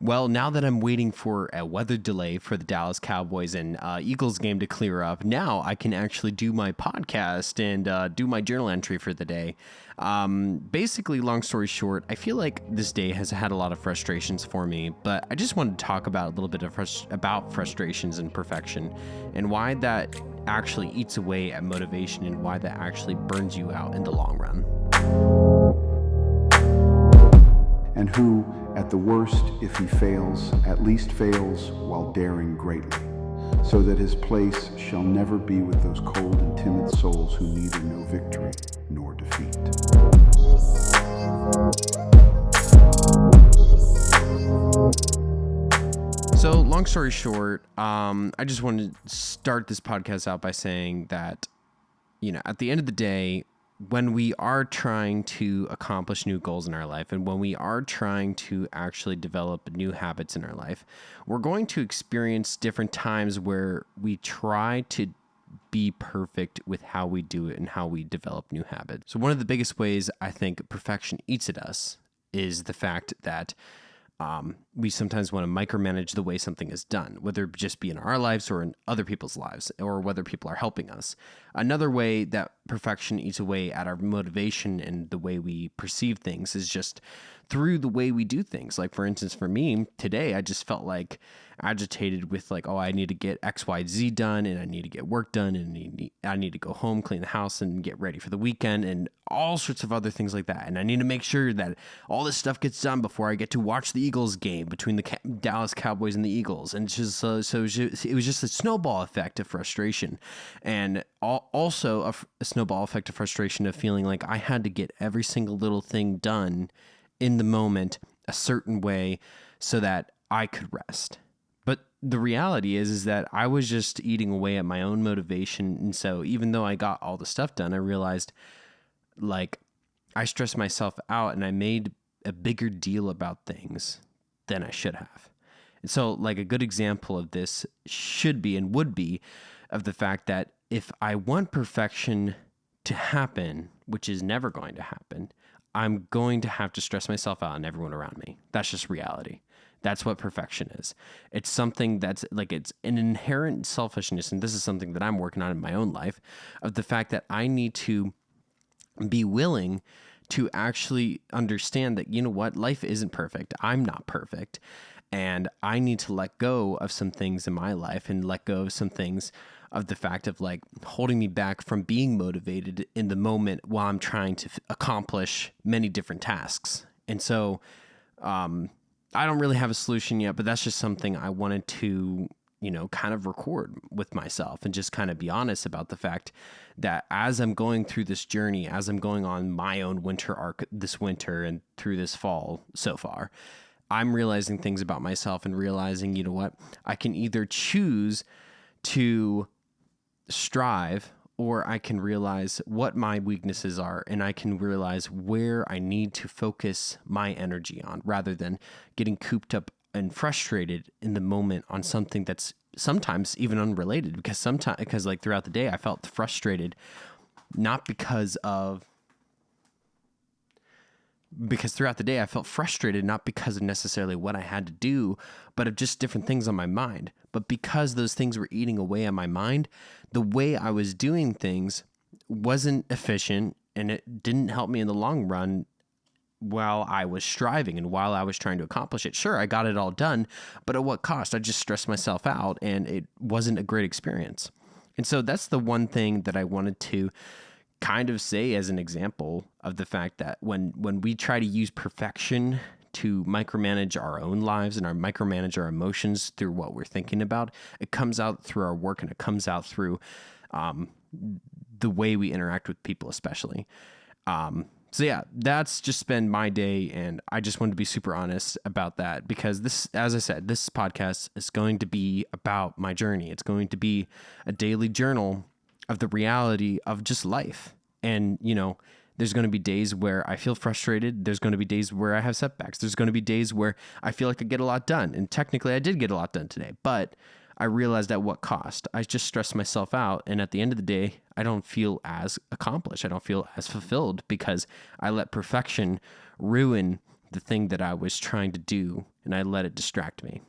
Well, now that I'm waiting for a weather delay for the Dallas Cowboys and Eagles game to clear up, now I can actually do my podcast and do my journal entry for the day. Basically, long story short, I feel like this day has had a lot of frustrations for me, but I just wanted to talk about a little bit of about frustrations and perfection and why that actually eats away at motivation and why that actually burns you out in the long run. And who, at the worst, if he fails, at least fails while daring greatly, so that his place shall never be with those cold and timid souls who neither know victory nor defeat. So, long story short, I just wanted to start this podcast out by saying that, at the end of the day, when we are trying to accomplish new goals in our life and when we are trying to actually develop new habits in our life, we're going to experience different times where we try to be perfect with how we do it and how we develop new habits. So one of the biggest ways I think perfection eats at us is the fact that we sometimes want to micromanage the way something is done, whether it just be in our lives or in other people's lives, or whether people are helping us. Another way that perfection eats away at our motivation and the way we perceive things is just through the way we do things. Like, for instance, for me today, I just felt like agitated with I need to get X, Y, Z done, and I need to get work done, and I need to go home, clean the house, and get ready for the weekend, and all sorts of other things like that. And I need to make sure that all this stuff gets done before I get to watch the Eagles game between the Dallas Cowboys and the Eagles. And just it was just a snowball effect of frustration, and also a snowball effect of frustration of feeling like I had to get every single little thing done in the moment a certain way so that I could rest. But the reality is that I was just eating away at my own motivation. And so even though I got all the stuff done, I realized I stressed myself out and I made a bigger deal about things than I should have. And so a good example of this should be and would be of the fact that if I want perfection to happen, which is never going to happen, I'm going to have to stress myself out and everyone around me. That's just reality. That's what perfection is. It's something that's it's an inherent selfishness. And this is something that I'm working on in my own life, of the fact that I need to be willing to actually understand that, life isn't perfect. I'm not perfect. And I need to let go of some things in my life and let go of some things of the fact of holding me back from being motivated in the moment while I'm trying to accomplish many different tasks. And so, I don't really have a solution yet, but that's just something I wanted to, kind of record with myself and just kind of be honest about the fact that as I'm going through this journey, as I'm going on my own winter arc this winter and through this fall so far, I'm realizing things about myself and realizing, I can either choose to strive, or I can realize what my weaknesses are, and I can realize where I need to focus my energy on, rather than getting cooped up and frustrated in the moment on something that's sometimes even unrelated. Because throughout the day I felt frustrated, because throughout the day I felt frustrated, not because of necessarily what I had to do, but of just different things on my mind. But because those things were eating away at my mind, the way I was doing things wasn't efficient, and it didn't help me in the long run while I was striving and while I was trying to accomplish it. Sure, I got it all done, but at what cost? I just stressed myself out, and it wasn't a great experience. And so that's the one thing that I wanted to kind of say as an example of the fact that when we try to use perfection to micromanage our own lives and micromanage our emotions through what we're thinking about, it comes out through our work, and it comes out through the way we interact with people, especially. So yeah, that's just been my day, and I just wanted to be super honest about that, because this, as I said, this podcast is going to be about my journey. It's going to be a daily journal of the reality of just life. And, there's going to be days where I feel frustrated. There's going to be days where I have setbacks. There's going to be days where I feel like I get a lot done. And technically I did get a lot done today, but I realized at what cost. I just stressed myself out. And at the end of the day, I don't feel as accomplished. I don't feel as fulfilled because I let perfection ruin the thing that I was trying to do and I let it distract me.